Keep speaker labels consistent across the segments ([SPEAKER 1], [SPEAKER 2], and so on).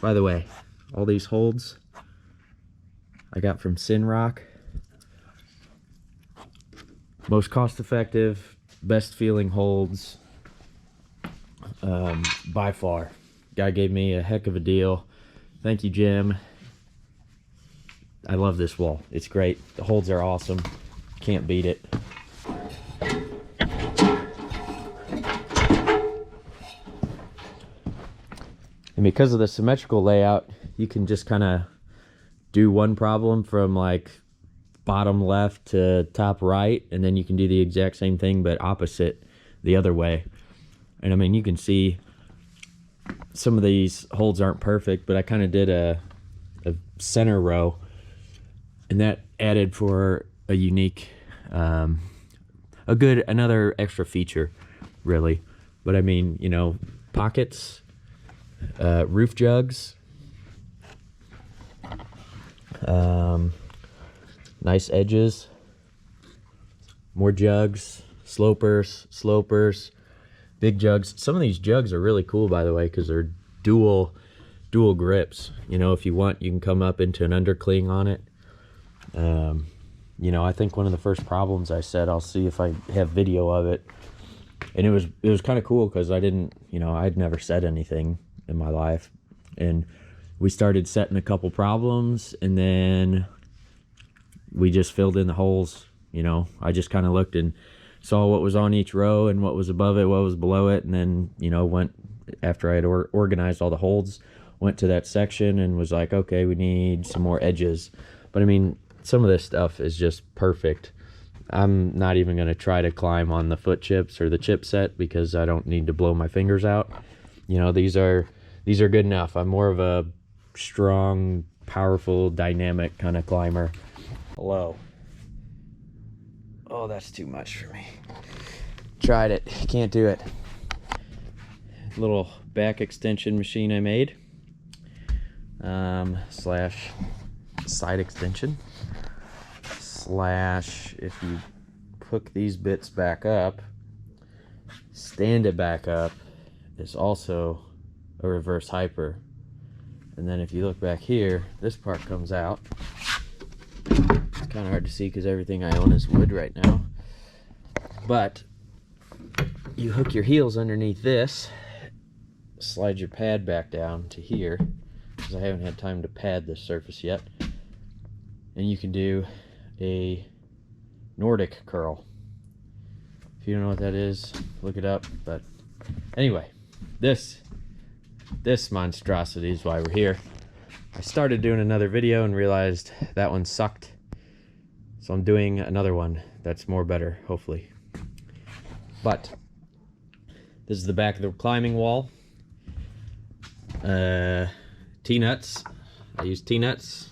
[SPEAKER 1] By the way, all these holds I got from Sinrock. Most cost effective, best feeling holds by far. Guy gave me a heck of a deal. Thank you, Jim. I love this wall. It's great. The holds are awesome. Can't beat it. And because of the symmetrical layout, you can just kind of do one problem from like bottom left to top right, and then you can do the exact same thing but opposite the other way. And I mean, you can see some of these holds aren't perfect, but I kind of did a center row, and that added for a unique another extra feature, really. But I mean, you know, pockets, roof jugs, nice edges, more jugs, slopers, big jugs. Some of these jugs are really cool, by the way, because they're dual grips. You know, if you want, you can come up into an undercling on it. You know, I think one of the first problems I said, I'll see if I have video of it, and it was kind of cool because I didn't, you know, I'd never said anything in my life, and we started setting a couple problems, and then we just filled in the holes. You know, I just kind of looked and saw what was on each row and what was above it, what was below it, and then, you know, went after I had organized all the holds, went to that section and was like, okay, we need some more edges. But I mean, some of this stuff is just perfect. I'm not even going to try to climb on the foot chips or the chip set because I don't need to blow my fingers out. You know, these are good enough. I'm more of a strong, powerful, dynamic kind of climber. Hello. Oh, that's too much for me. Tried it, can't do it. Little back extension machine I made, slash side extension, slash if you hook these bits back up, stand it back up, is also a reverse hyper. And then if you look back here, this part comes out. It's kind of hard to see because everything I own is wood right now. But you hook your heels underneath this, slide your pad back down to here, because I haven't had time to pad this surface yet. And you can do a Nordic curl. If you don't know what that is, look it up. But anyway, this monstrosity is why we're here. I started doing another video and realized that one sucked, so I'm doing another one that's more better, hopefully. But this is the back of the climbing wall. T-nuts. I use T-nuts.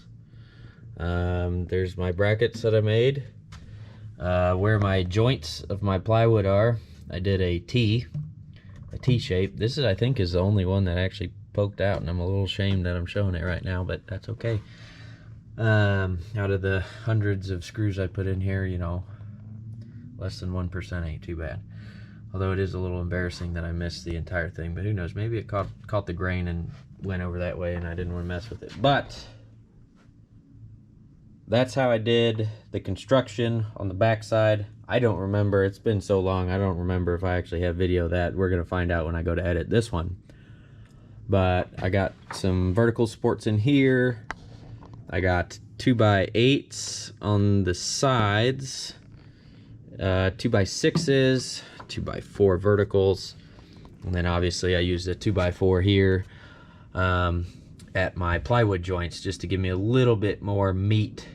[SPEAKER 1] There's my brackets that I made. Where my joints of my plywood are, I did a T shape. This is, I think, is the only one that actually poked out, and I'm a little ashamed that I'm showing it right now, but that's okay. Out of the hundreds of screws I put in here, you know, less than 1% ain't too bad. Although it is a little embarrassing that I missed the entire thing, but who knows, maybe it caught the grain and went over that way and I didn't want to mess with it. But that's how I did the construction on the backside. I don't remember, it's been so long, I don't remember if I actually have video of that. We're gonna find out when I go to edit this one. But I got some vertical supports in here. I got 2x8s on the sides, 2x6s, 2x4 verticals, and then obviously I used a 2x4 here at my plywood joints just to give me a little bit more meat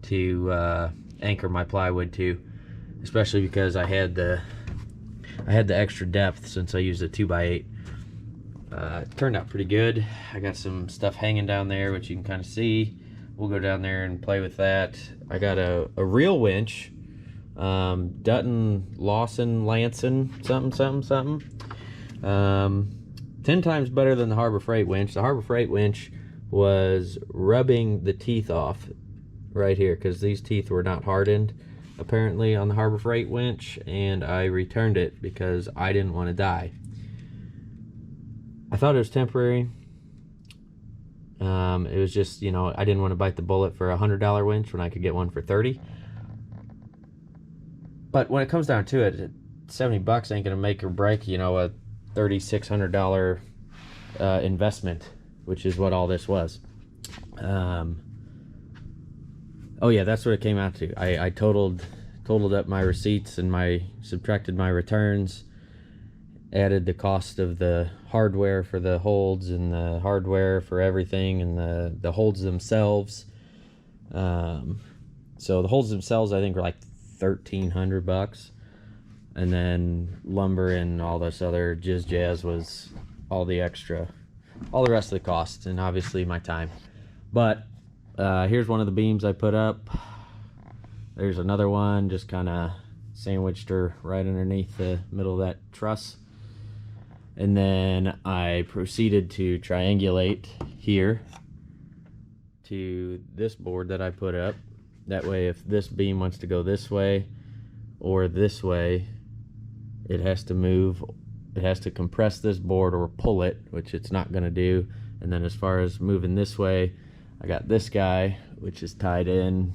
[SPEAKER 1] to anchor my plywood to, especially because I had the extra depth since I used a 2x8. It turned out pretty good. I got some stuff hanging down there, which you can kind of see. We'll go down there and play with that. I got a real winch, Dutton Lawson Lanson something. 10 times better than the Harbor Freight winch. The Harbor Freight winch was rubbing the teeth off right here because these teeth were not hardened apparently on the Harbor Freight winch, and I returned it because I didn't want to die. I thought it was temporary. It was just, you know, I didn't want to bite the bullet for $100 winch when I could get one for 30. But when it comes down to it, 70 bucks ain't gonna make or break, you know, a $3,600 investment, which is what all this was. Oh yeah, that's what it came out to. I totaled up my receipts and subtracted my returns, added the cost of the hardware for the holds and the hardware for everything and the holds themselves. So the holds themselves I think were like 1,300 bucks, and then lumber and all this other jazz was all the extra, all the rest of the costs, and obviously my time. But here's one of the beams I put up. There's another one, just kind of sandwiched her right underneath the middle of that truss. And then I proceeded to triangulate here to this board that I put up. That way, if this beam wants to go this way or this way, it has to move, it has to compress this board or pull it, which it's not going to do. And then as far as moving this way, I got this guy, which is tied in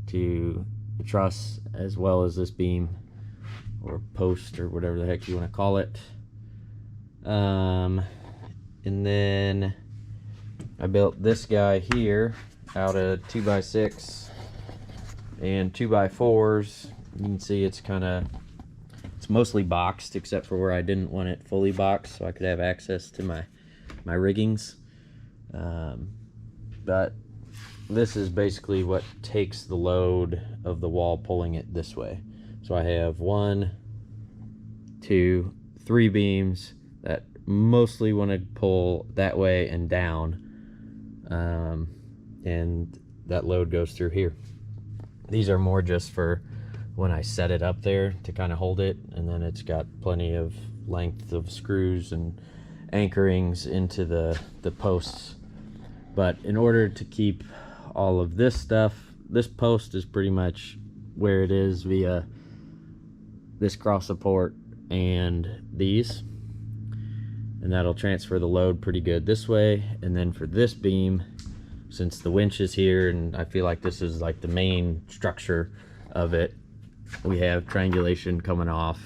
[SPEAKER 1] to the truss, as well as this beam or post or whatever the heck you want to call it. And then I built this guy here out of 2x6 and 2x4s. You can see it's mostly boxed, except for where I didn't want it fully boxed, so I could have access to my riggings. But this is basically what takes the load of the wall pulling it this way. So I have 1, 2, 3 beams that mostly want to pull that way and down, and that load goes through here. These are more just for when I set it up there to kind of hold it, and then it's got plenty of length of screws and anchorings into the posts. But in order to keep all of this stuff, this post is pretty much where it is via this cross support and these, and that'll transfer the load pretty good this way. And then for this beam, since the winch is here and I feel like this is like the main structure of it, we have triangulation coming off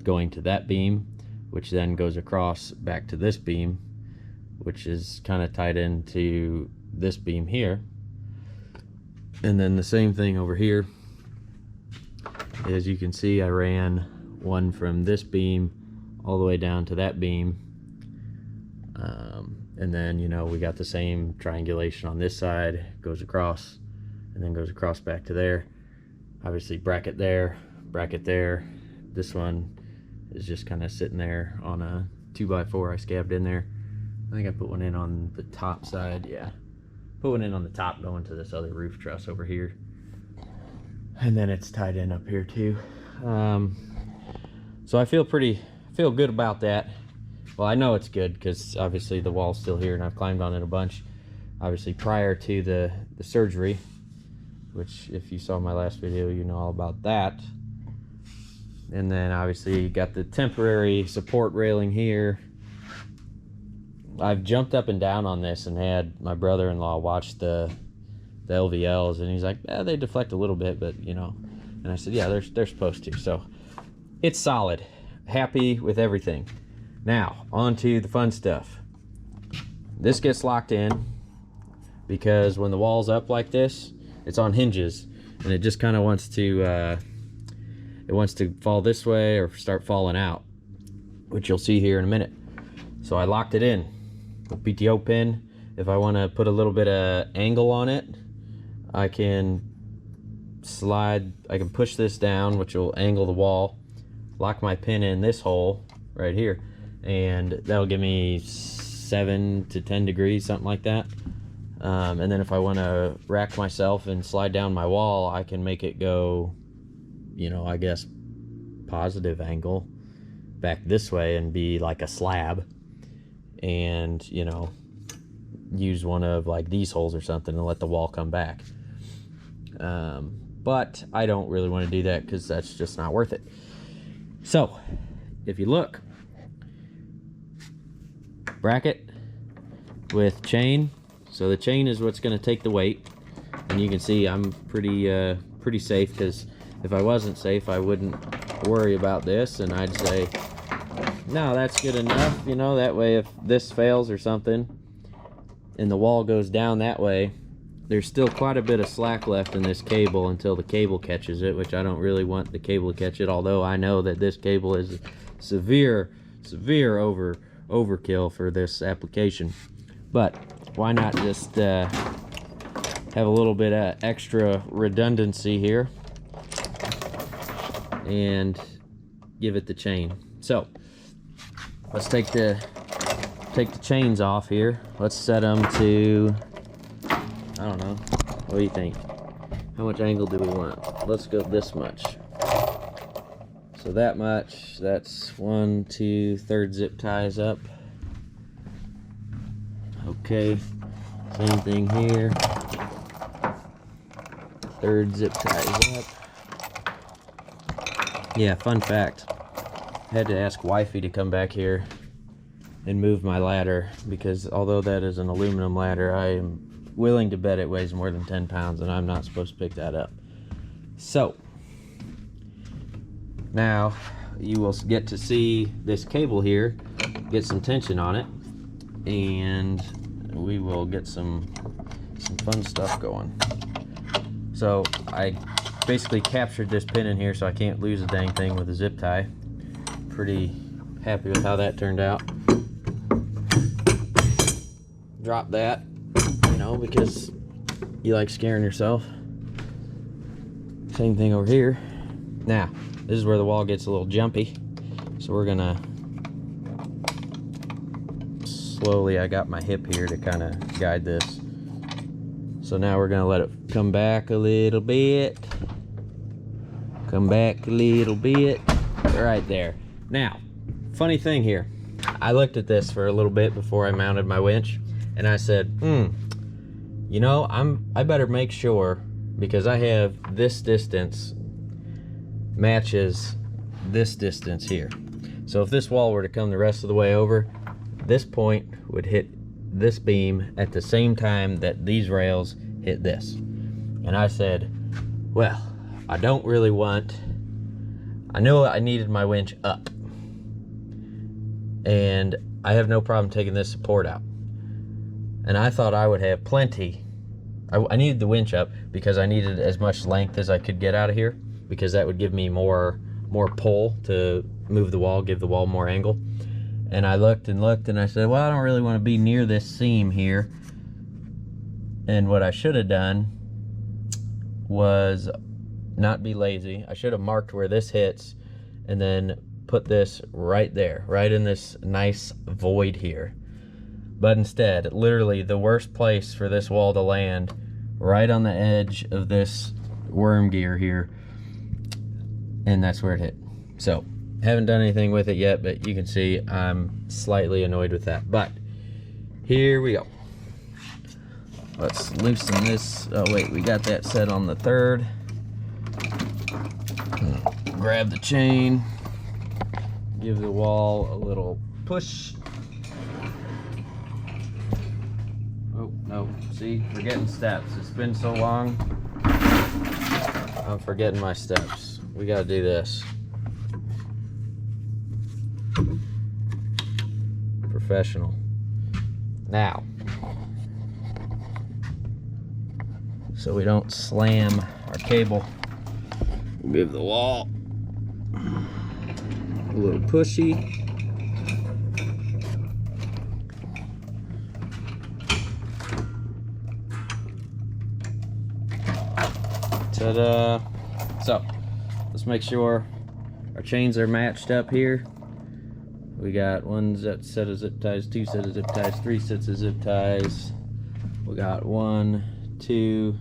[SPEAKER 1] going to that beam, which then goes across back to this beam, which is kind of tied into this beam here. And then the same thing over here. As you can see, I ran one from this beam all the way down to that beam. And then, you know, we got the same triangulation on this side, goes across, and then goes across back to there. Obviously bracket there, bracket there. This one is just kind of sitting there on a 2x4 I scabbed in there. I think I put one in on the top side, yeah. Put one in on the top going to this other roof truss over here. And then it's tied in up here too. So I feel good about that. Well, I know it's good because obviously the wall's still here and I've climbed on it a bunch. Obviously prior to the surgery, which if you saw my last video, you know all about that. And then obviously you got the temporary support railing here. I've jumped up and down on this and had my brother-in-law watch the LVLs, and he's like, they deflect a little bit, but you know. And I said, yeah, they're supposed to. So it's solid. Happy with everything. Now on to the fun stuff. This gets locked in because when the wall's up like this, it's on hinges, and it just kind of wants to fall this way or start falling out, which you'll see here in a minute. So I locked it in with PTO pin. If I want to put a little bit of angle on it, I can push this down, which will angle the wall, lock my pin in this hole right here, and that'll give me 7 to 10 degrees, something like that. And then if I want to rack myself and slide down my wall, I can make it go, you know, I guess positive angle back this way and be like a slab, and you know, use one of like these holes or something and let the wall come back. But I don't really want to do that because that's just not worth it. So if you look, bracket, with chain. So the chain is what's going to take the weight, and you can see I'm pretty safe, because if I wasn't safe I wouldn't worry about this, and I'd say no, that's good enough, you know. That way if this fails or something and the wall goes down that way, there's still quite a bit of slack left in this cable until the cable catches it, which I don't really want the cable to catch it, although I know that this cable is severe overkill for this application. But why not just have a little bit of extra redundancy here and give it the chain. So let's take the chains off here. Let's set them to, I don't know, what do you think? How much angle do we want? Let's go this much. So that much, that's 1, 2, third zip ties up. Okay, same thing here. Third zip ties up. Yeah, fun fact. I had to ask wifey to come back here and move my ladder, because although that is an aluminum ladder, I am willing to bet it weighs more than 10 pounds, and I'm not supposed to pick that up. So now you will get to see this cable here get some tension on it, and we will get some fun stuff going. So I basically captured this pin in here so I can't lose a dang thing with a zip tie. Pretty happy with how that turned out. Drop that, you know, because you like scaring yourself. Same thing over here. Now, this is where the wall gets a little jumpy, so we're gonna slowly, I got my hip here to kind of guide this. So now we're gonna let it come back a little bit. Come back a little bit. Right there. Now, funny thing here. I looked at this for a little bit before I mounted my winch, and I said, you know, I better make sure, because I have this distance matches this distance here. So if this wall were to come the rest of the way over, this point would hit this beam at the same time that these rails hit this. And I said, well, I don't really want, I knew I needed my winch up, and I have no problem taking this support out. And I thought I would have plenty. I needed the winch up because I needed as much length as I could get out of here, because that would give me more pull to move the wall, give the wall more angle. And I looked and looked, and I said, well, I don't really want to be near this seam here. And what I should have done was not be lazy. I should have marked where this hits and then put this right there, right in this nice void here. But instead, literally the worst place for this wall to land, right on the edge of this worm gear here, and that's where it hit. So haven't done anything with it yet, but you can see I'm slightly annoyed with that. But here we go. Let's loosen this. Oh wait, we got that set on the third. Grab the chain, give the wall a little push. Oh no, see, forgetting steps. It's been so long, I'm forgetting my steps. We gotta do this. Professional. Now, so we don't slam our cable, we'll give the wall a little pushy. Ta-da! So let's make sure our chains are matched up here. We got one set of zip ties, two sets of zip ties, three sets of zip ties. We got 1, 2.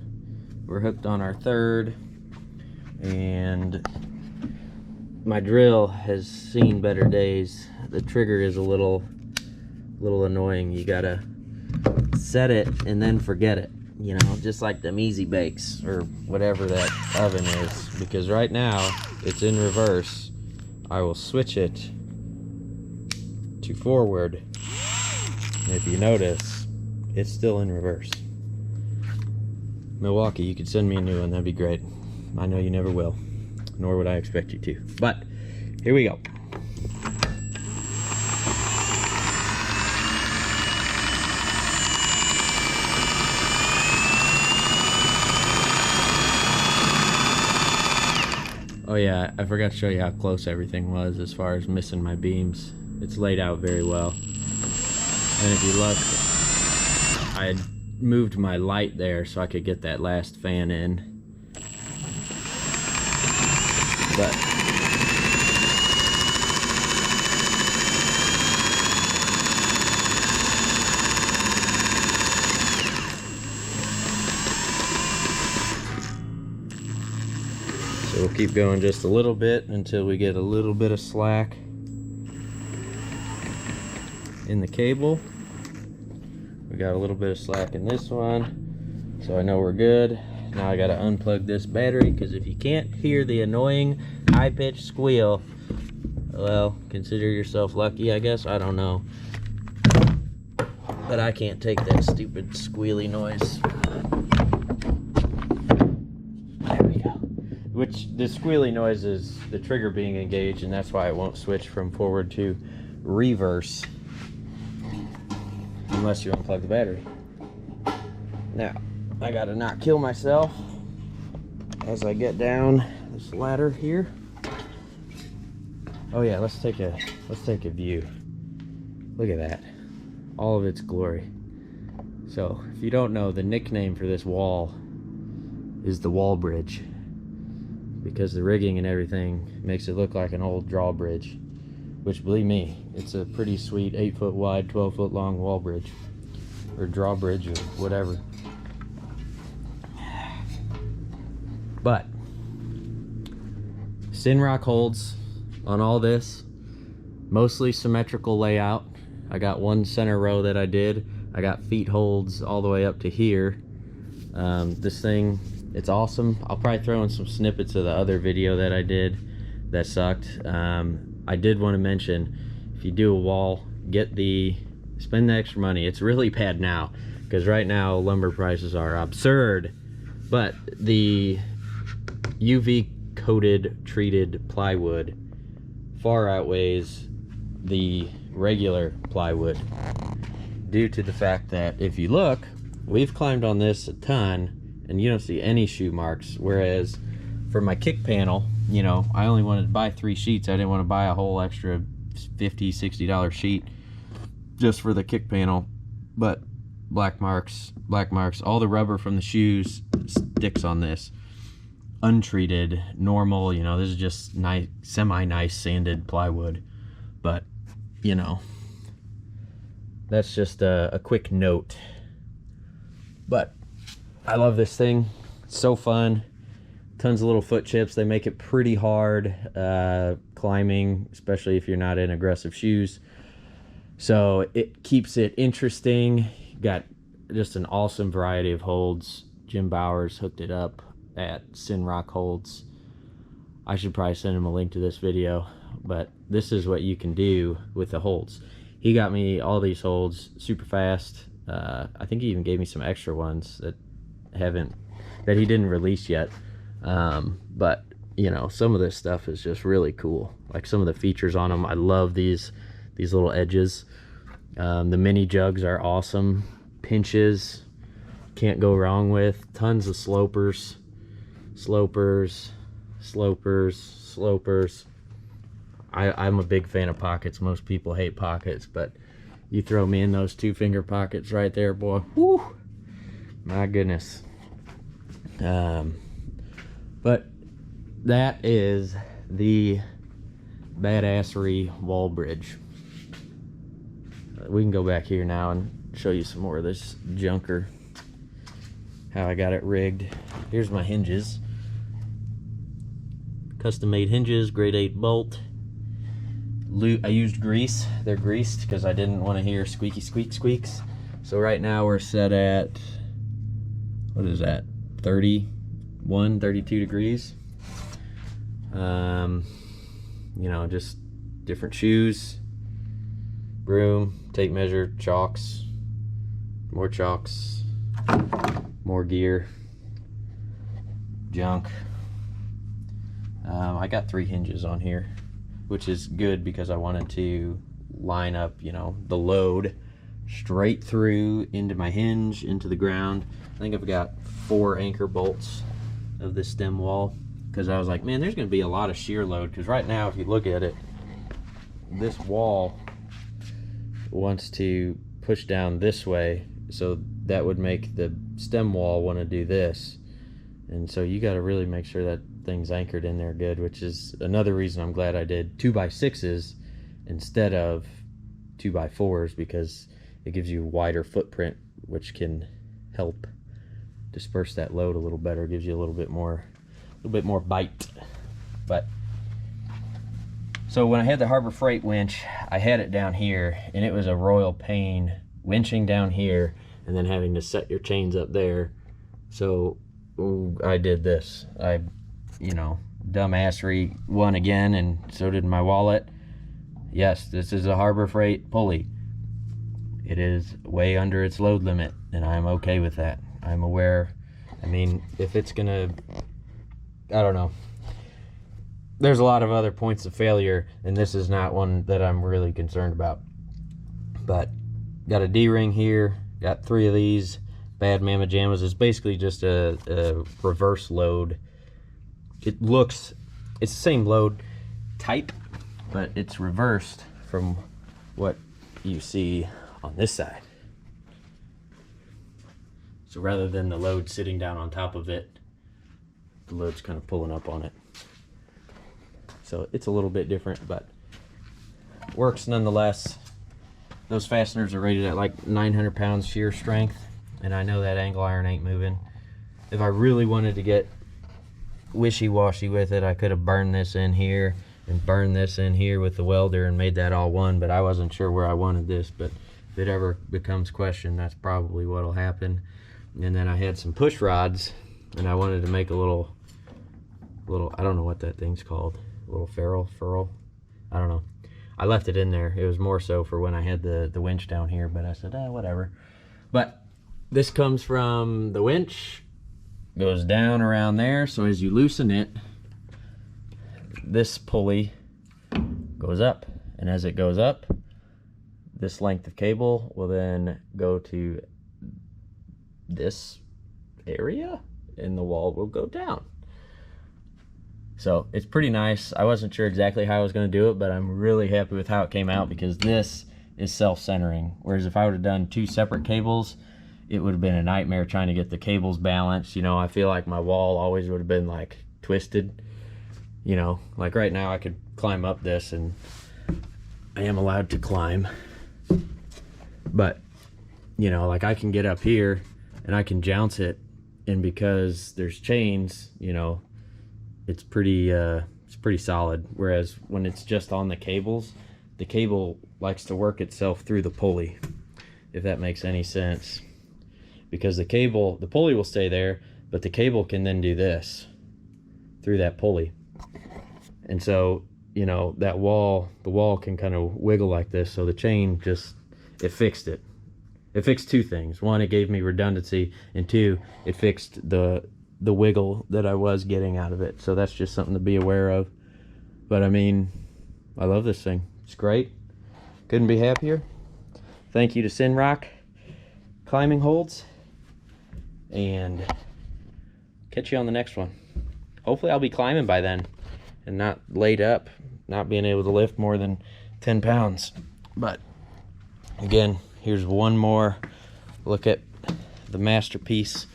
[SPEAKER 1] We're hooked on our third, and my drill has seen better days. The trigger is a little annoying. You gotta set it and then forget it, you know, just like them Easy Bakes or whatever that oven is, because right now it's in reverse. I will switch it to forward, and if you notice, It's still in reverse. Milwaukee, you could send me a new one, that'd be great. I know you never will, nor would I expect you to. But here we go. Oh yeah, I forgot to show you how close everything was as far as missing my beams. It's laid out very well. And if you look, I had moved my light there so I could get that last fan in. But so we'll keep going just a little bit until we get a little bit of slack in the cable. We got a little bit of slack in this one, so I know we're good. Now I gotta unplug this battery, because if you can't hear the annoying high-pitched squeal, well, consider yourself lucky, I guess. I don't know, but I can't take that stupid squealy noise. There we go. Which, the squealy noise is the trigger being engaged, and that's why it won't switch from forward to reverse unless you unplug the battery. Now, I gotta not kill myself as I get down this ladder here. Oh yeah, let's take a view. Look at that, all of its glory. So if you don't know, the nickname for this wall is the Wallbridge, because the rigging and everything makes it look like an old drawbridge, which, believe me, it's a pretty sweet 8-foot wide, 12-foot long wall bridge, or drawbridge, or whatever. But Synrock holds on all this, mostly symmetrical layout. I got one center row that I did. I got feet holds all the way up to here. This thing, it's awesome. I'll probably throw in some snippets of the other video that I did that sucked. I did want to mention, if you do a wall, spend the extra money. It's really bad now, because right now lumber prices are absurd, but the UV coated treated plywood far outweighs the regular plywood, due to the fact that if you look, we've climbed on this a ton and you don't see any shoe marks, whereas for my kick panel, you know, I only wanted to buy 3 sheets. I didn't want to buy a whole extra $50-$60 sheet just for the kick panel. But black marks, all the rubber from the shoes sticks on this. Untreated, normal, you know, this is just nice, semi-nice sanded plywood. But, you know, that's just a quick note. But I love this thing. It's so fun. Tons of little foot chips. They make it pretty hard climbing, especially if you're not in aggressive shoes. So it keeps it interesting. Got just an awesome variety of holds. Jim Bowers hooked it up at Synrock Holds. I should probably send him a link to this video, but this is what you can do with the holds. He got me all these holds super fast. I think he even gave me some extra ones that he didn't release yet. But you know, some of this stuff is just really cool. Like some of the features on them, I love these little edges. The mini jugs are awesome. Pinches, can't go wrong with. Tons of slopers. I'm a big fan of pockets. Most people hate pockets, but you throw me in those 2-finger pockets right there, boy, whoo, my goodness. But that is the badassery Wallbridge. We can go back here now and show you some more of this junker, how I got it rigged. Here's my hinges. Custom made hinges, grade 8 bolt. I used grease. They're greased because I didn't want to hear squeaky squeaks. So right now we're set at, what is that, 31, 32 degrees. You know, just different shoes, broom, tape measure, chalks, more chocks, more gear, junk. I got 3 hinges on here, which is good because I wanted to line up, you know, the load straight through into my hinge, into the ground. I think I've got 4 anchor bolts of this stem wall, because I was like, man, there's going to be a lot of shear load, because right now, if you look at it, this wall wants to push down this way, so that would make the stem wall want to do this. And so you got to really make sure that thing's anchored in there good, which is another reason I'm glad I did 2x6s instead of 2x4s, because it gives you a wider footprint, which can help disperse that load a little better, gives you a little bit more bite. But so when I had the Harbor Freight winch, I had it down here, and it was a royal pain winching down here and then having to set your chains up there. So I did this. I, you know, dumbassery won again, and so did my wallet. Yes, this is a Harbor Freight pulley. It is way under its load limit, and I'm okay with that. I'm aware. I mean, if it's gonna, I don't know. There's a lot of other points of failure, and this is not one that I'm really concerned about. But got a D-ring here, got 3 of these bad mamma jammas. It's basically just a reverse load. It's the same load type, but it's reversed from what you see on this side. So rather than the load sitting down on top of it, the load's kind of pulling up on it. So it's a little bit different, but works nonetheless. Those fasteners are rated at like 900 pounds shear strength, and I know that angle iron ain't moving. If I really wanted to get wishy-washy with it, I could have burned this in here and burned this in here with the welder and made that all one, but I wasn't sure where I wanted this. But if it ever becomes question, that's probably what'll happen. And then I had some push rods, and I wanted to make a little, I don't know what that thing's called, a little ferrule, I don't know. I left it in there. It was more so for when I had the winch down here, but I said, whatever. But this comes from the winch, goes down around there, so as you loosen it, this pulley goes up, and as it goes up, this length of cable will then go to this area, and the wall will go down. So it's pretty nice. I wasn't sure exactly how I was going to do it, but I'm really happy with how it came out, because this is self-centering. Whereas if I would have done 2 separate cables, it would have been a nightmare trying to get the cables balanced. You know, I feel like my wall always would have been like twisted. You know, like right now I could climb up this, and I am allowed to climb. But, you know, like I can get up here and I can jounce it, and because there's chains, you know, it's pretty solid. Whereas when it's just on the cables, the cable likes to work itself through the pulley, if that makes any sense. Because the pulley will stay there, but the cable can then do this through that pulley. And so, you know, the wall can kind of wiggle like this. So the chain it fixed it. It fixed 2 things. 1, it gave me redundancy, and 2, it fixed the wiggle that I was getting out of it. So that's just something to be aware of. But I mean, I love this thing. It's great. Couldn't be happier. Thank you to Sinrock Climbing Holds, and catch you on the next one. Hopefully I'll be climbing by then and not laid up, not being able to lift more than 10 pounds. But again, here's one more look at the masterpiece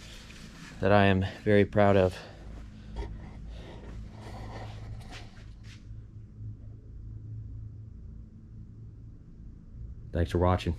[SPEAKER 1] that I am very proud of. Thanks for watching.